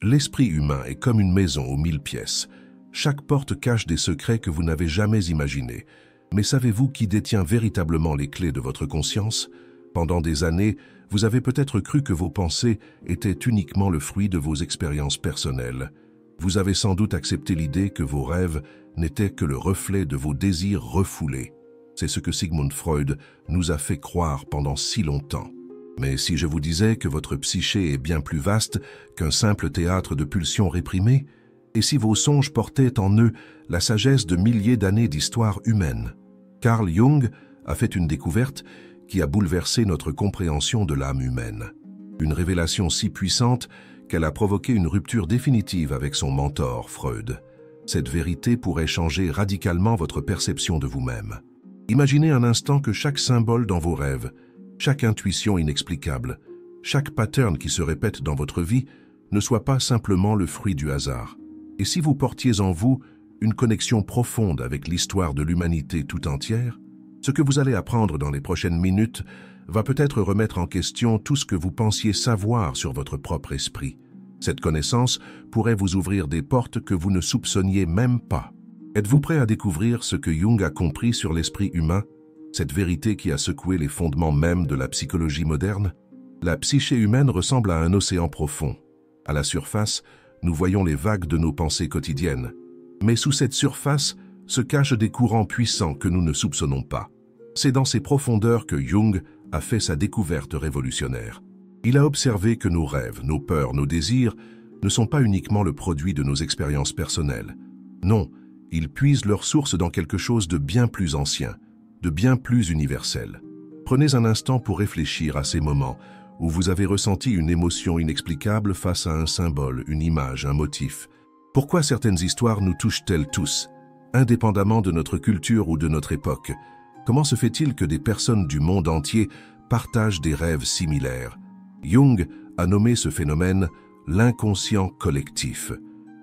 L'esprit humain est comme une maison aux 1000 pièces. Chaque porte cache des secrets que vous n'avez jamais imaginés. Mais savez-vous qui détient véritablement les clés de votre conscience? Pendant des années, vous avez peut-être cru que vos pensées étaient uniquement le fruit de vos expériences personnelles. Vous avez sans doute accepté l'idée que vos rêves n'étaient que le reflet de vos désirs refoulés. C'est ce que Sigmund Freud nous a fait croire pendant si longtemps. Mais si je vous disais que votre psyché est bien plus vaste qu'un simple théâtre de pulsions réprimées, et si vos songes portaient en eux la sagesse de milliers d'années d'histoire humaine? Carl Jung a fait une découverte qui a bouleversé notre compréhension de l'âme humaine. Une révélation si puissante qu'elle a provoqué une rupture définitive avec son mentor, Freud. Cette vérité pourrait changer radicalement votre perception de vous-même. Imaginez un instant que chaque symbole dans vos rêves, chaque intuition inexplicable, chaque pattern qui se répète dans votre vie ne soit pas simplement le fruit du hasard. Et si vous portiez en vous une connexion profonde avec l'histoire de l'humanité tout entière, ce que vous allez apprendre dans les prochaines minutes va peut-être remettre en question tout ce que vous pensiez savoir sur votre propre esprit. Cette connaissance pourrait vous ouvrir des portes que vous ne soupçonniez même pas. Êtes-vous prêt à découvrir ce que Jung a compris sur l'esprit humain, cette vérité qui a secoué les fondements même de la psychologie moderne? La psyché humaine ressemble à un océan profond. À la surface, nous voyons les vagues de nos pensées quotidiennes. Mais sous cette surface se cachent des courants puissants que nous ne soupçonnons pas. C'est dans ces profondeurs que Jung a fait sa découverte révolutionnaire. Il a observé que nos rêves, nos peurs, nos désirs ne sont pas uniquement le produit de nos expériences personnelles. Non, ils puisent leur source dans quelque chose de bien plus ancien, de bien plus universel. Prenez un instant pour réfléchir à ces moments où vous avez ressenti une émotion inexplicable face à un symbole, une image, un motif. Pourquoi certaines histoires nous touchent-elles tous, indépendamment de notre culture ou de notre époque? Comment se fait-il que des personnes du monde entier partagent des rêves similaires? Jung a nommé ce phénomène l'inconscient collectif,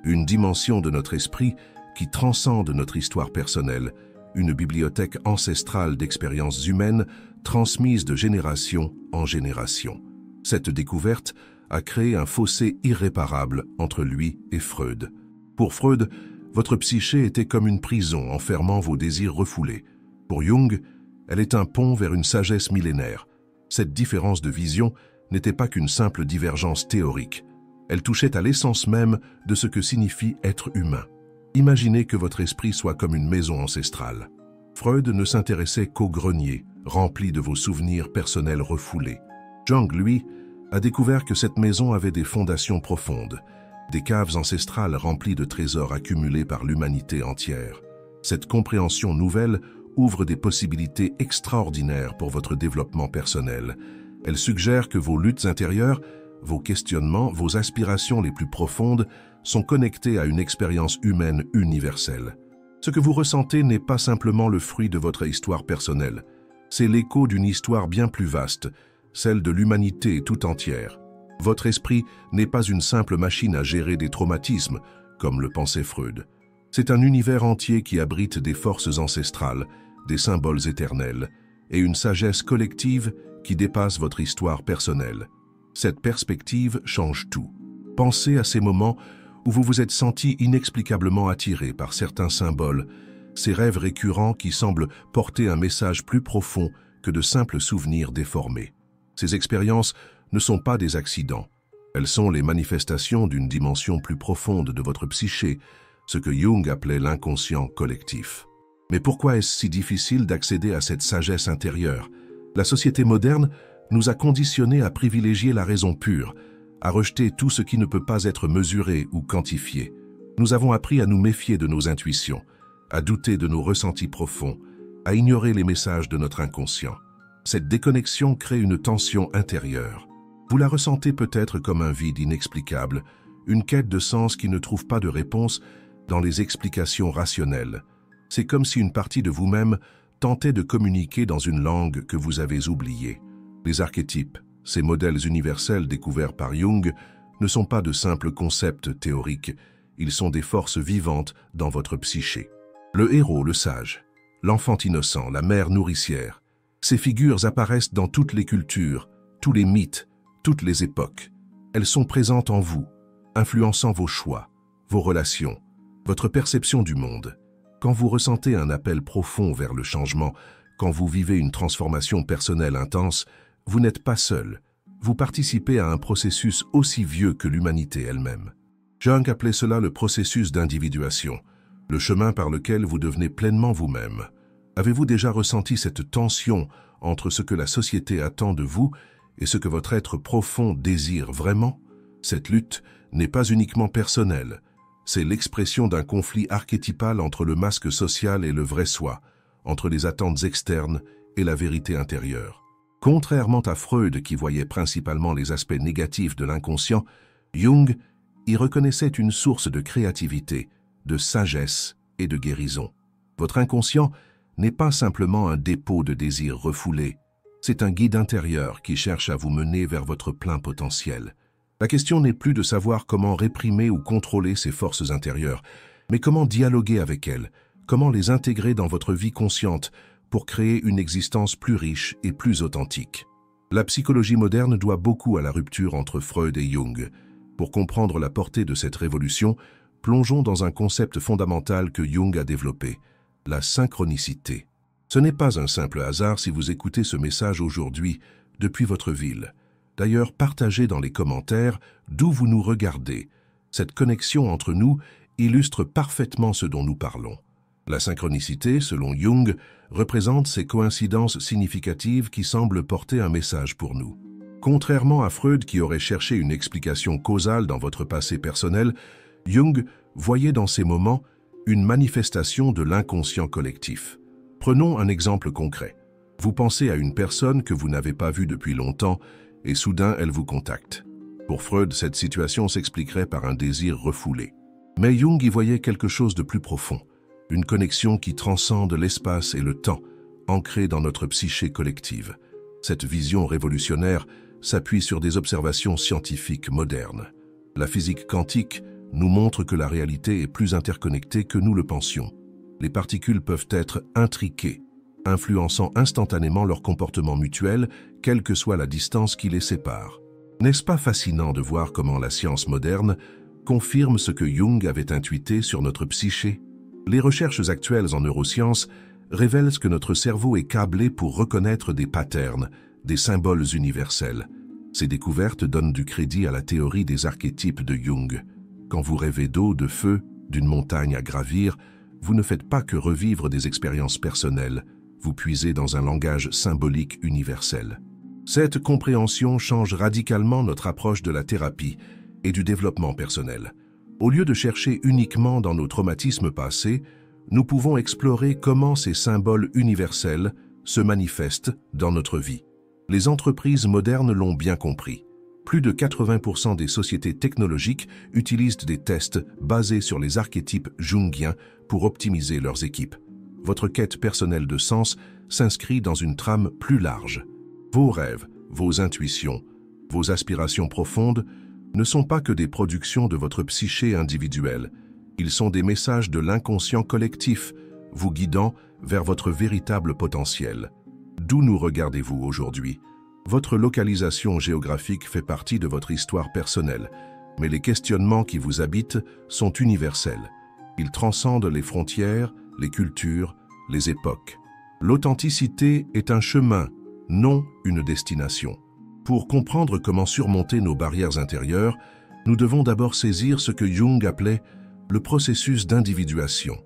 une dimension de notre esprit qui transcende notre histoire personnelle, une bibliothèque ancestrale d'expériences humaines transmises de génération en génération. Cette découverte a créé un fossé irréparable entre lui et Freud. Pour Freud, votre psyché était comme une prison enfermant vos désirs refoulés. Pour Jung, elle est un pont vers une sagesse millénaire. Cette différence de vision n'était pas qu'une simple divergence théorique. Elle touchait à l'essence même de ce que signifie être humain. Imaginez que votre esprit soit comme une maison ancestrale. Freud ne s'intéressait qu'au grenier, rempli de vos souvenirs personnels refoulés. Jung, lui, a découvert que cette maison avait des fondations profondes, des caves ancestrales remplies de trésors accumulés par l'humanité entière. Cette compréhension nouvelle ouvre des possibilités extraordinaires pour votre développement personnel. Elle suggère que vos luttes intérieures, vos questionnements, vos aspirations les plus profondes sont connectés à une expérience humaine universelle. Ce que vous ressentez n'est pas simplement le fruit de votre histoire personnelle. C'est l'écho d'une histoire bien plus vaste, celle de l'humanité tout entière. Votre esprit n'est pas une simple machine à gérer des traumatismes, comme le pensait Freud. C'est un univers entier qui abrite des forces ancestrales, des symboles éternels, et une sagesse collective qui dépasse votre histoire personnelle. Cette perspective change tout. Pensez à ces moments où vous vous êtes senti inexplicablement attiré par certains symboles, ces rêves récurrents qui semblent porter un message plus profond que de simples souvenirs déformés. Ces expériences ne sont pas des accidents. Elles sont les manifestations d'une dimension plus profonde de votre psyché, ce que Jung appelait l'inconscient collectif. Mais pourquoi est-ce si difficile d'accéder à cette sagesse intérieure? La société moderne nous a conditionnés à privilégier la raison pure, à rejeter tout ce qui ne peut pas être mesuré ou quantifié. Nous avons appris à nous méfier de nos intuitions, à douter de nos ressentis profonds, à ignorer les messages de notre inconscient. Cette déconnexion crée une tension intérieure. Vous la ressentez peut-être comme un vide inexplicable, une quête de sens qui ne trouve pas de réponse dans les explications rationnelles. C'est comme si une partie de vous-même tentait de communiquer dans une langue que vous avez oubliée. Les archétypes, ces modèles universels découverts par Jung, ne sont pas de simples concepts théoriques, ils sont des forces vivantes dans votre psyché. Le héros, le sage, l'enfant innocent, la mère nourricière, ces figures apparaissent dans toutes les cultures, tous les mythes, toutes les époques. Elles sont présentes en vous, influençant vos choix, vos relations, votre perception du monde. Quand vous ressentez un appel profond vers le changement, quand vous vivez une transformation personnelle intense, vous n'êtes pas seul. Vous participez à un processus aussi vieux que l'humanité elle-même. Jung appelait cela le processus d'individuation, le chemin par lequel vous devenez pleinement vous-même. Avez-vous déjà ressenti cette tension entre ce que la société attend de vous et ce que votre être profond désire vraiment? Cette lutte n'est pas uniquement personnelle, c'est l'expression d'un conflit archétypal entre le masque social et le vrai soi, entre les attentes externes et la vérité intérieure. Contrairement à Freud qui voyait principalement les aspects négatifs de l'inconscient, Jung y reconnaissait une source de créativité, de sagesse et de guérison. Votre inconscient n'est pas simplement un dépôt de désirs refoulés, c'est un guide intérieur qui cherche à vous mener vers votre plein potentiel. La question n'est plus de savoir comment réprimer ou contrôler ces forces intérieures, mais comment dialoguer avec elles, comment les intégrer dans votre vie consciente pour créer une existence plus riche et plus authentique. La psychologie moderne doit beaucoup à la rupture entre Freud et Jung. Pour comprendre la portée de cette révolution, plongeons dans un concept fondamental que Jung a développé, la synchronicité. Ce n'est pas un simple hasard si vous écoutez ce message aujourd'hui depuis votre ville. D'ailleurs, partagez dans les commentaires d'où vous nous regardez. Cette connexion entre nous illustre parfaitement ce dont nous parlons. La synchronicité, selon Jung, représente ces coïncidences significatives qui semblent porter un message pour nous. Contrairement à Freud qui aurait cherché une explication causale dans votre passé personnel, Jung voyait dans ces moments une manifestation de l'inconscient collectif. Prenons un exemple concret. Vous pensez à une personne que vous n'avez pas vue depuis longtemps et soudain elle vous contacte. Pour Freud, cette situation s'expliquerait par un désir refoulé. Mais Jung y voyait quelque chose de plus profond, une connexion qui transcende l'espace et le temps, ancrée dans notre psyché collective. Cette vision révolutionnaire s'appuie sur des observations scientifiques modernes. La physique quantique nous montre que la réalité est plus interconnectée que nous le pensions. Les particules peuvent être intriquées, influençant instantanément leur comportement mutuel, quelle que soit la distance qui les sépare. N'est-ce pas fascinant de voir comment la science moderne confirme ce que Jung avait intuité sur notre psyché? Les recherches actuelles en neurosciences révèlent que notre cerveau est câblé pour reconnaître des patterns, des symboles universels. Ces découvertes donnent du crédit à la théorie des archétypes de Jung. Quand vous rêvez d'eau, de feu, d'une montagne à gravir, vous ne faites pas que revivre des expériences personnelles, vous puisez dans un langage symbolique universel. Cette compréhension change radicalement notre approche de la thérapie et du développement personnel. Au lieu de chercher uniquement dans nos traumatismes passés, nous pouvons explorer comment ces symboles universels se manifestent dans notre vie. Les entreprises modernes l'ont bien compris. Plus de 80% des sociétés technologiques utilisent des tests basés sur les archétypes jungiens pour optimiser leurs équipes. Votre quête personnelle de sens s'inscrit dans une trame plus large. Vos rêves, vos intuitions, vos aspirations profondes ne sont pas que des productions de votre psyché individuelle. Ils sont des messages de l'inconscient collectif, vous guidant vers votre véritable potentiel. D'où nous regardez-vous aujourd'hui? Votre localisation géographique fait partie de votre histoire personnelle, mais les questionnements qui vous habitent sont universels. Ils transcendent les frontières, les cultures, les époques. L'authenticité est un chemin, non une destination. Pour comprendre comment surmonter nos barrières intérieures, nous devons d'abord saisir ce que Jung appelait le processus d'individuation.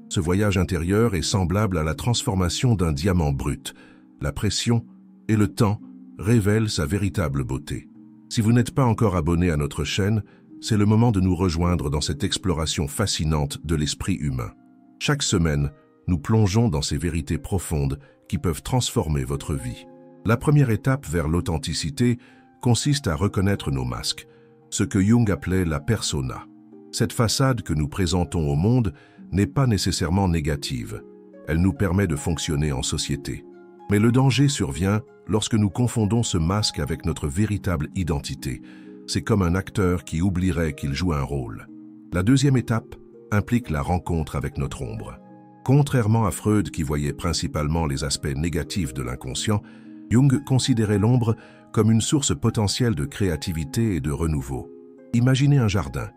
Ce voyage intérieur est semblable à la transformation d'un diamant brut. La pression et le temps révèlent sa véritable beauté. Si vous n'êtes pas encore abonné à notre chaîne, c'est le moment de nous rejoindre dans cette exploration fascinante de l'esprit humain. Chaque semaine, nous plongeons dans ces vérités profondes qui peuvent transformer votre vie. La première étape vers l'authenticité consiste à reconnaître nos masques, ce que Jung appelait la persona. Cette façade que nous présentons au monde n'est pas nécessairement négative. Elle nous permet de fonctionner en société. Mais le danger survient lorsque nous confondons ce masque avec notre véritable identité. C'est comme un acteur qui oublierait qu'il joue un rôle. La deuxième étape implique la rencontre avec notre ombre. Contrairement à Freud qui voyait principalement les aspects négatifs de l'inconscient, Jung considérait l'ombre comme une source potentielle de créativité et de renouveau. Imaginez un jardin.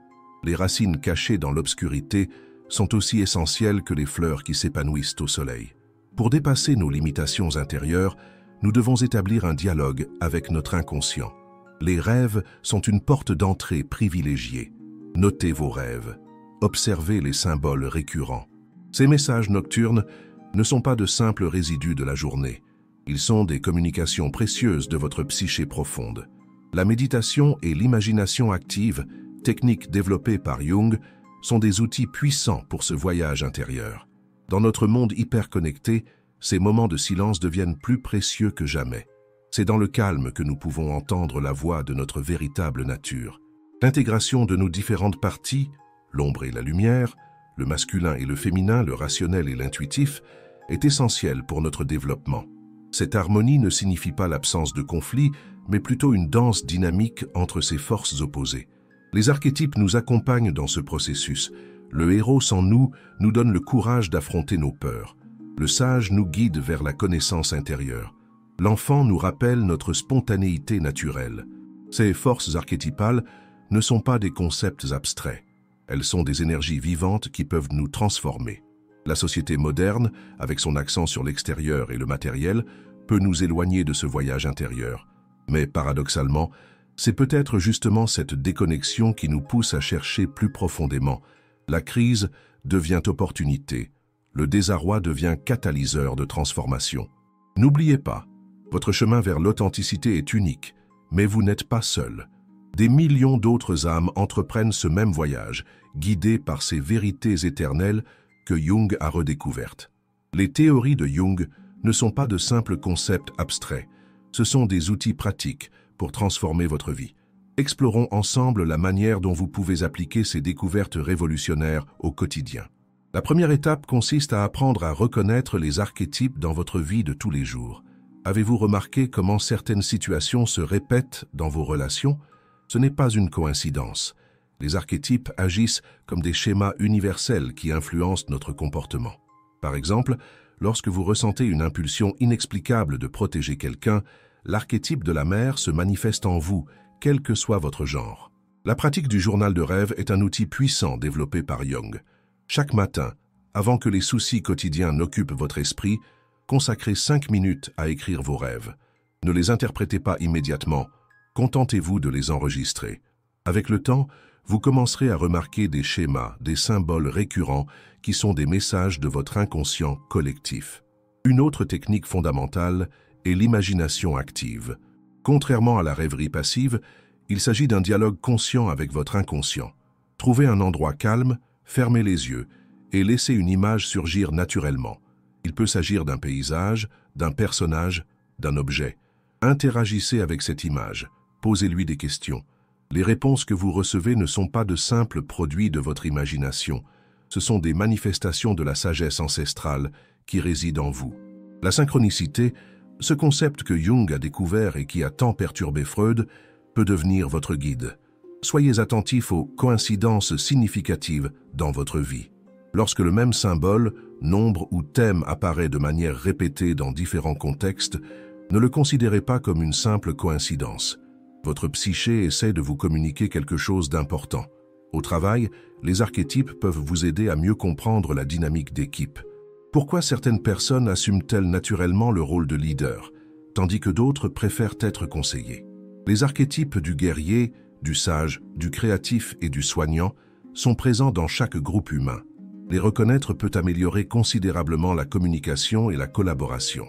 Les racines cachées dans l'obscurité sont aussi essentielles que les fleurs qui s'épanouissent au soleil. Pour dépasser nos limitations intérieures, nous devons établir un dialogue avec notre inconscient. Les rêves sont une porte d'entrée privilégiée. Notez vos rêves. Observez les symboles récurrents. Ces messages nocturnes ne sont pas de simples résidus de la journée. Ils sont des communications précieuses de votre psyché profonde. La méditation et l'imagination active, techniques développées par Jung, sont des outils puissants pour ce voyage intérieur. Dans notre monde hyper connecté, ces moments de silence deviennent plus précieux que jamais. C'est dans le calme que nous pouvons entendre la voix de notre véritable nature. L'intégration de nos différentes parties, l'ombre et la lumière, le masculin et le féminin, le rationnel et l'intuitif, est essentielle pour notre développement. Cette harmonie ne signifie pas l'absence de conflit, mais plutôt une danse dynamique entre ces forces opposées. Les archétypes nous accompagnent dans ce processus. Le héros sans nous donne le courage d'affronter nos peurs. Le sage nous guide vers la connaissance intérieure. L'enfant nous rappelle notre spontanéité naturelle. Ces forces archétypales ne sont pas des concepts abstraits. Elles sont des énergies vivantes qui peuvent nous transformer. La société moderne, avec son accent sur l'extérieur et le matériel, peut nous éloigner de ce voyage intérieur. Mais paradoxalement, c'est peut-être justement cette déconnexion qui nous pousse à chercher plus profondément. La crise devient opportunité. Le désarroi devient catalyseur de transformation. N'oubliez pas, votre chemin vers l'authenticité est unique, mais vous n'êtes pas seul. Des millions d'autres âmes entreprennent ce même voyage, guidées par ces vérités éternelles que Jung a redécouvertes. Les théories de Jung ne sont pas de simples concepts abstraits, ce sont des outils pratiques pour transformer votre vie. Explorons ensemble la manière dont vous pouvez appliquer ces découvertes révolutionnaires au quotidien. La première étape consiste à apprendre à reconnaître les archétypes dans votre vie de tous les jours. Avez-vous remarqué comment certaines situations se répètent dans vos relations? Ce n'est pas une coïncidence. Les archétypes agissent comme des schémas universels qui influencent notre comportement. Par exemple, lorsque vous ressentez une impulsion inexplicable de protéger quelqu'un, l'archétype de la mère se manifeste en vous, quel que soit votre genre. La pratique du journal de rêve est un outil puissant développé par Jung. Chaque matin, avant que les soucis quotidiens n'occupent votre esprit, consacrez 5 minutes à écrire vos rêves. Ne les interprétez pas immédiatement, contentez-vous de les enregistrer. Avec le temps, vous commencerez à remarquer des schémas, des symboles récurrents qui sont des messages de votre inconscient collectif. Une autre technique fondamentale est l'imagination active. Contrairement à la rêverie passive, il s'agit d'un dialogue conscient avec votre inconscient. Trouvez un endroit calme, fermez les yeux et laissez une image surgir naturellement. Il peut s'agir d'un paysage, d'un personnage, d'un objet. Interagissez avec cette image, posez-lui des questions. Les réponses que vous recevez ne sont pas de simples produits de votre imagination, ce sont des manifestations de la sagesse ancestrale qui réside en vous. La synchronicité, ce concept que Jung a découvert et qui a tant perturbé Freud, peut devenir votre guide. Soyez attentifs aux coïncidences significatives dans votre vie. Lorsque le même symbole, nombre ou thème apparaît de manière répétée dans différents contextes, ne le considérez pas comme une simple coïncidence. Votre psyché essaie de vous communiquer quelque chose d'important. Au travail, les archétypes peuvent vous aider à mieux comprendre la dynamique d'équipe. Pourquoi certaines personnes assument-elles naturellement le rôle de leader, tandis que d'autres préfèrent être conseillées? Les archétypes du guerrier, du sage, du créatif et du soignant sont présents dans chaque groupe humain. Les reconnaître peut améliorer considérablement la communication et la collaboration.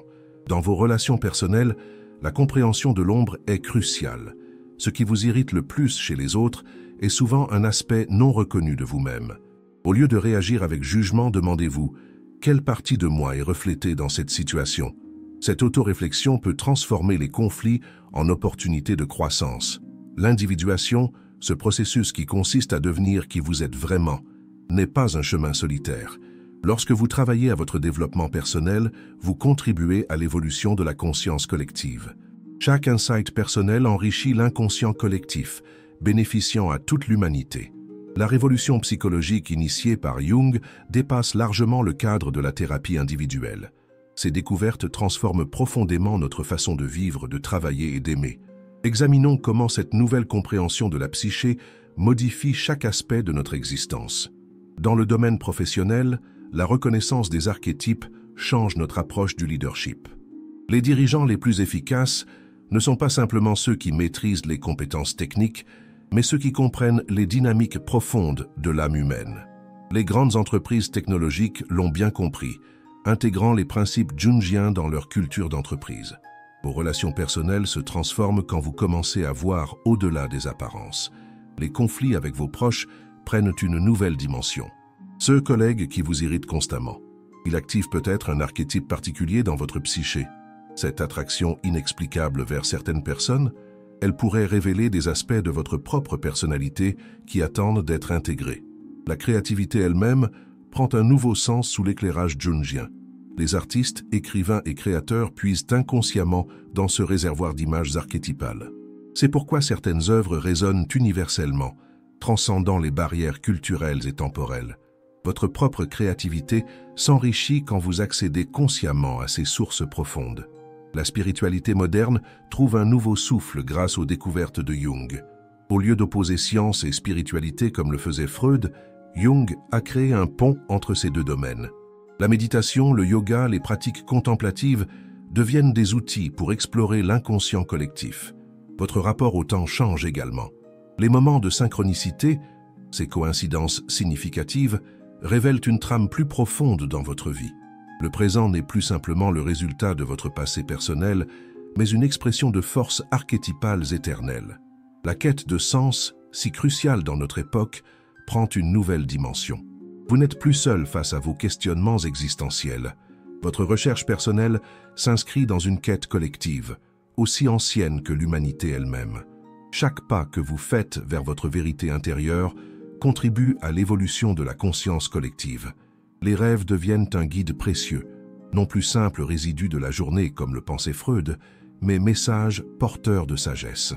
Dans vos relations personnelles, la compréhension de l'ombre est cruciale. Ce qui vous irrite le plus chez les autres est souvent un aspect non reconnu de vous-même. Au lieu de réagir avec jugement, demandez-vous « Quelle partie de moi est reflétée dans cette situation ?» Cette autoréflexion peut transformer les conflits en opportunités de croissance. L'individuation, ce processus qui consiste à devenir qui vous êtes vraiment, n'est pas un chemin solitaire. Lorsque vous travaillez à votre développement personnel, vous contribuez à l'évolution de la conscience collective. Chaque insight personnel enrichit l'inconscient collectif, bénéficiant à toute l'humanité. La révolution psychologique initiée par Jung dépasse largement le cadre de la thérapie individuelle. Ces découvertes transforment profondément notre façon de vivre, de travailler et d'aimer. Examinons comment cette nouvelle compréhension de la psyché modifie chaque aspect de notre existence. Dans le domaine professionnel, la reconnaissance des archétypes change notre approche du leadership. Les dirigeants les plus efficaces ne sont pas simplement ceux qui maîtrisent les compétences techniques, mais ceux qui comprennent les dynamiques profondes de l'âme humaine. Les grandes entreprises technologiques l'ont bien compris, intégrant les principes jungiens dans leur culture d'entreprise. Vos relations personnelles se transforment quand vous commencez à voir au-delà des apparences. Les conflits avec vos proches prennent une nouvelle dimension. Ceux collègues qui vous irritent constamment. Il active peut-être un archétype particulier dans votre psyché. Cette attraction inexplicable vers certaines personnes, elle pourrait révéler des aspects de votre propre personnalité qui attendent d'être intégrés. La créativité elle-même prend un nouveau sens sous l'éclairage jungien. Les artistes, écrivains et créateurs puisent inconsciemment dans ce réservoir d'images archétypales. C'est pourquoi certaines œuvres résonnent universellement, transcendant les barrières culturelles et temporelles. Votre propre créativité s'enrichit quand vous accédez consciemment à ces sources profondes. La spiritualité moderne trouve un nouveau souffle grâce aux découvertes de Jung. Au lieu d'opposer science et spiritualité comme le faisait Freud, Jung a créé un pont entre ces deux domaines. La méditation, le yoga, les pratiques contemplatives deviennent des outils pour explorer l'inconscient collectif. Votre rapport au temps change également. Les moments de synchronicité, ces coïncidences significatives, révèlent une trame plus profonde dans votre vie. Le présent n'est plus simplement le résultat de votre passé personnel, mais une expression de forces archétypales éternelles. La quête de sens, si cruciale dans notre époque, prend une nouvelle dimension. Vous n'êtes plus seul face à vos questionnements existentiels. Votre recherche personnelle s'inscrit dans une quête collective, aussi ancienne que l'humanité elle-même. Chaque pas que vous faites vers votre vérité intérieure contribue à l'évolution de la conscience collective. Les rêves deviennent un guide précieux, non plus simple résidu de la journée comme le pensait Freud, mais messages porteurs de sagesse.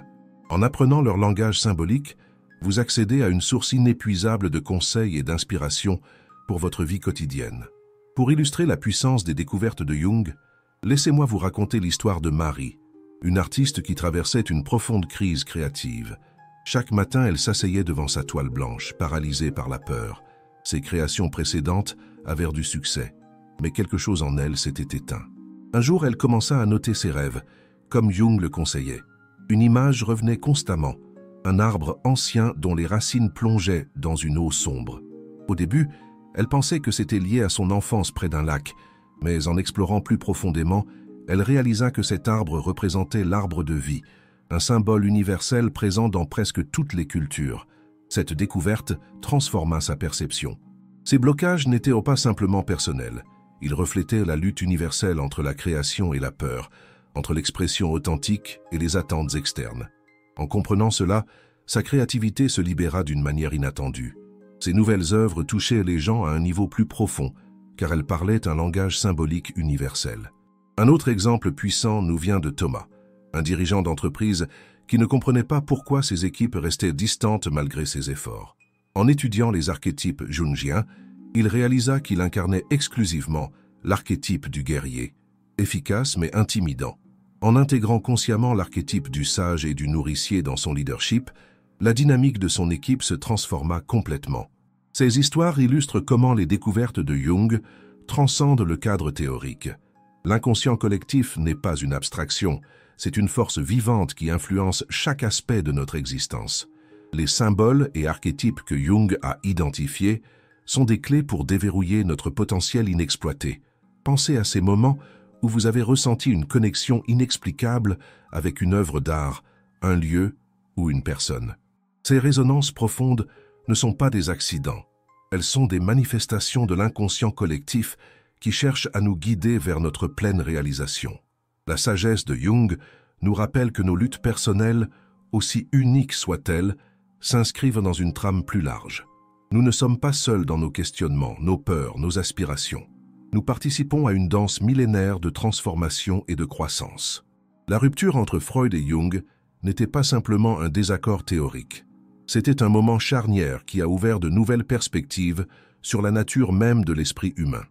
En apprenant leur langage symbolique, vous accédez à une source inépuisable de conseils et d'inspiration pour votre vie quotidienne. Pour illustrer la puissance des découvertes de Jung, laissez-moi vous raconter l'histoire de Marie, une artiste qui traversait une profonde crise créative. Chaque matin, elle s'asseyait devant sa toile blanche, paralysée par la peur. Ses créations précédentes avaient du succès, mais quelque chose en elle s'était éteint. Un jour, elle commença à noter ses rêves, comme Jung le conseillait. Une image revenait constamment, un arbre ancien dont les racines plongeaient dans une eau sombre. Au début, elle pensait que c'était lié à son enfance près d'un lac, mais en explorant plus profondément, elle réalisa que cet arbre représentait l'arbre de vie, un symbole universel présent dans presque toutes les cultures. Cette découverte transforma sa perception. Ces blocages n'étaient pas simplement personnels. Ils reflétaient la lutte universelle entre la création et la peur, entre l'expression authentique et les attentes externes. En comprenant cela, sa créativité se libéra d'une manière inattendue. Ces nouvelles œuvres touchaient les gens à un niveau plus profond, car elles parlaient un langage symbolique universel. Un autre exemple puissant nous vient de Thomas, un dirigeant d'entreprise qui ne comprenait pas pourquoi ses équipes restaient distantes malgré ses efforts. En étudiant les archétypes jungiens, il réalisa qu'il incarnait exclusivement l'archétype du guerrier, efficace mais intimidant. En intégrant consciemment l'archétype du sage et du nourricier dans son leadership, la dynamique de son équipe se transforma complètement. Ces histoires illustrent comment les découvertes de Jung transcendent le cadre théorique. L'inconscient collectif n'est pas une abstraction, c'est une force vivante qui influence chaque aspect de notre existence. Les symboles et archétypes que Jung a identifiés sont des clés pour déverrouiller notre potentiel inexploité. Pensez à ces moments où vous avez ressenti une connexion inexplicable avec une œuvre d'art, un lieu ou une personne. Ces résonances profondes ne sont pas des accidents. Elles sont des manifestations de l'inconscient collectif qui cherche à nous guider vers notre pleine réalisation. La sagesse de Jung nous rappelle que nos luttes personnelles, aussi uniques soient-elles, s'inscrivent dans une trame plus large. Nous ne sommes pas seuls dans nos questionnements, nos peurs, nos aspirations. Nous participons à une danse millénaire de transformation et de croissance. La rupture entre Freud et Jung n'était pas simplement un désaccord théorique. C'était un moment charnière qui a ouvert de nouvelles perspectives sur la nature même de l'esprit humain.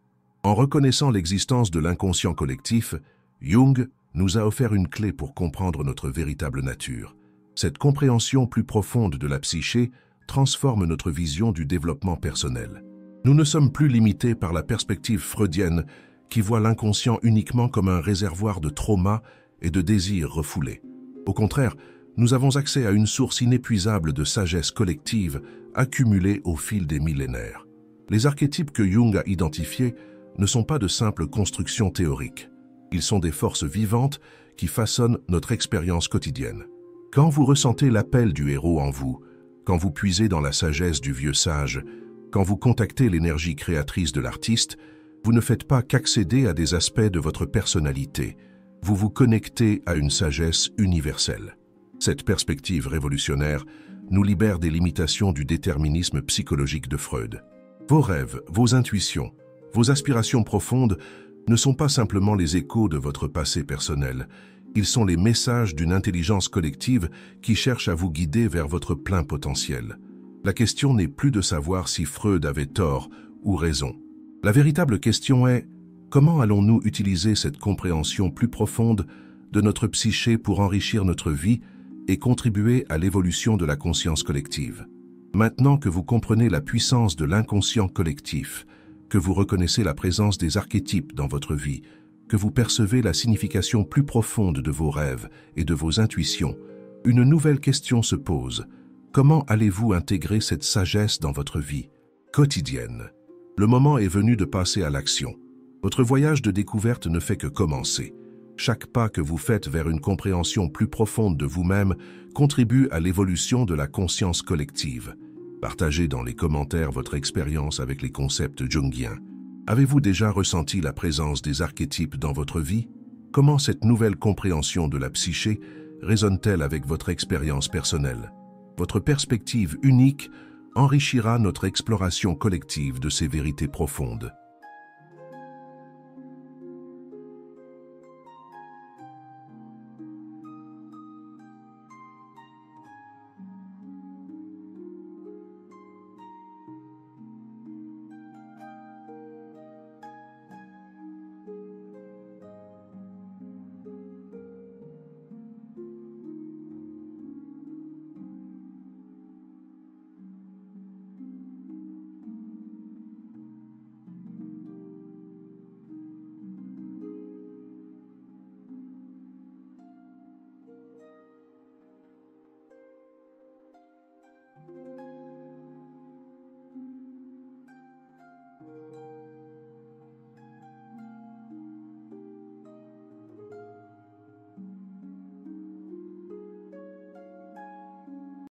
En reconnaissant l'existence de l'inconscient collectif, Jung nous a offert une clé pour comprendre notre véritable nature. Cette compréhension plus profonde de la psyché transforme notre vision du développement personnel. Nous ne sommes plus limités par la perspective freudienne qui voit l'inconscient uniquement comme un réservoir de traumas et de désirs refoulés. Au contraire, nous avons accès à une source inépuisable de sagesse collective accumulée au fil des millénaires. Les archétypes que Jung a identifiés ne sont pas de simples constructions théoriques. Ils sont des forces vivantes qui façonnent notre expérience quotidienne. Quand vous ressentez l'appel du héros en vous, quand vous puisez dans la sagesse du vieux sage, quand vous contactez l'énergie créatrice de l'artiste, vous ne faites pas qu'accéder à des aspects de votre personnalité, vous vous connectez à une sagesse universelle. Cette perspective révolutionnaire nous libère des limitations du déterminisme psychologique de Freud. Vos rêves, vos intuitions, vos aspirations profondes ne sont pas simplement les échos de votre passé personnel, ils sont les messages d'une intelligence collective qui cherche à vous guider vers votre plein potentiel. La question n'est plus de savoir si Freud avait tort ou raison. La véritable question est: comment allons-nous utiliser cette compréhension plus profonde de notre psyché pour enrichir notre vie et contribuer à l'évolution de la conscience collective? Maintenant que vous comprenez la puissance de l'inconscient collectif, que vous reconnaissez la présence des archétypes dans votre vie, que vous percevez la signification plus profonde de vos rêves et de vos intuitions, une nouvelle question se pose. Comment allez-vous intégrer cette sagesse dans votre vie quotidienne? Le moment est venu de passer à l'action. Votre voyage de découverte ne fait que commencer. Chaque pas que vous faites vers une compréhension plus profonde de vous-même contribue à l'évolution de la conscience collective. Partagez dans les commentaires votre expérience avec les concepts jungiens. Avez-vous déjà ressenti la présence des archétypes dans votre vie? Comment cette nouvelle compréhension de la psyché résonne-t-elle avec votre expérience personnelle? Votre perspective unique enrichira notre exploration collective de ces vérités profondes.